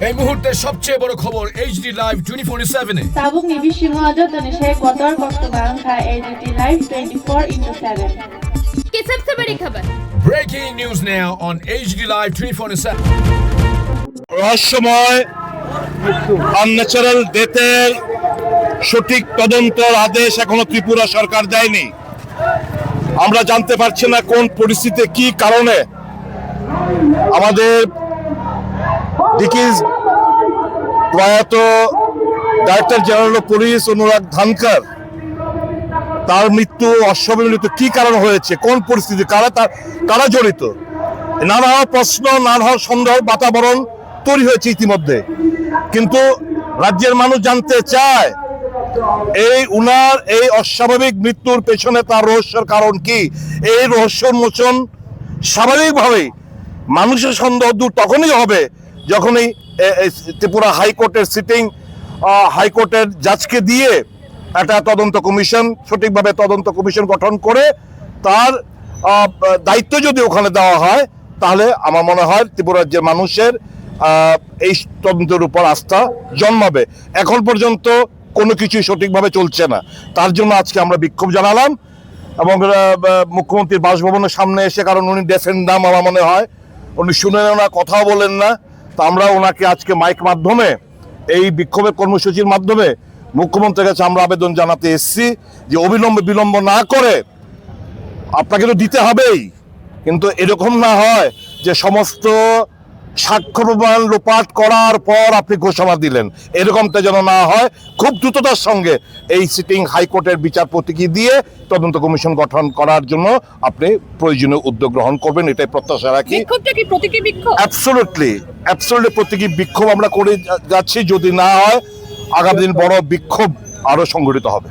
এই মুহূর্তে সবচেয়ে বড় খবর এইচডি লাইভ 24/7 এ Tabuk ni Bishingo Jotani Sheikh Kotor Kostogang Kha AGT Live 24/7 की सबसे बड़ी खबर। Breaking news now on HD live 24/7 রহস্যময় আনন্যাচারাল ডেথের সঠিক তদন্তের আদেশ এখনো ত্রিপুরা সরকার দেয়নি। আমরা জানতে পারছি না কোন পরিস্থিতিতে কি কারণে আমাদের ডিকিজ প্রয়াত ডাইরেক্টর জেনারেল অফ পুলিশ অনুরাগ ধানকার তার মৃত্যু অস্বাভাবিক কি কারণ হয়েছে, কোন পরিস্থিতি, কারা জড়িত, নানা প্রশ্ন নানা সন্দেহ বাতাবরণ তৈরি হয়েছে ইতিমধ্যে। কিন্তু রাজ্যের মানুষ জানতে চায় উনার এই অস্বাভাবিক মৃত্যুর পেছনে তার রহস্যের কারণ কি। এই রহস্য উন্মোচন স্বাভাবিকভাবেই মানুষের সন্দেহ দূর তখনই হবে যখন এই ত্রিপুরা হাইকোর্টের সিটিং হাইকোর্টের জাজকে দিয়ে একটা তদন্ত কমিশন, সঠিকভাবে তদন্ত কমিশন গঠন করে তার দায়িত্ব যদি ওখানে দেওয়া হয়, তাহলে আমার মনে হয় ত্রিপুরা রাজ্যের মানুষের এই তদন্তের উপর আস্থা জন্মাবে। এখন পর্যন্ত কোনো কিছুই সঠিকভাবে চলছে না, তার জন্য আজকে আমরা বিক্ষোভ জানালাম এবং মুখ্যমন্ত্রীর বাসভবনের সামনে এসে, কারণ উনি ডেফেন্ডাম আমার মনে হয় উনি শুনেন না, কথাও বলেন না, তা আমরা ওনাকে আজকে মাইক মাধ্যমে এই বিক্ষোভের কর্মসূচির মাধ্যমে মুখ্যমন্ত্রীর কাছে আমরা আবেদন জানাতে এসেছি যে অবিলম্বে বিলম্ব না করে আপনাকে তো দিতে হবেই, কিন্তু এরকম না হয় যে সমস্ত সাক্ষ্য প্রমাণ লোপাট করার পর আপনি ঘোষণা দিলেন, এরকমটা যেন না হয়। খুব দ্রুততার সঙ্গে এই সিটিং হাইকোর্টের বিচারপতিকে দিয়ে তদন্ত কমিশন গঠন করার জন্য আপনি প্রয়োজনীয় উদ্যোগ গ্রহণ করবেন, এটাই প্রত্যাশা রাখি। বিক্ষোভটা কি প্রতীকী বিক্ষোভ? অ্যাবসলিউটলি প্রতীকী বিক্ষোভ আমরা করে যাচ্ছি। যদি না হয় আগামী দিন বড় বিক্ষোভ আরো সংগঠিত হবে।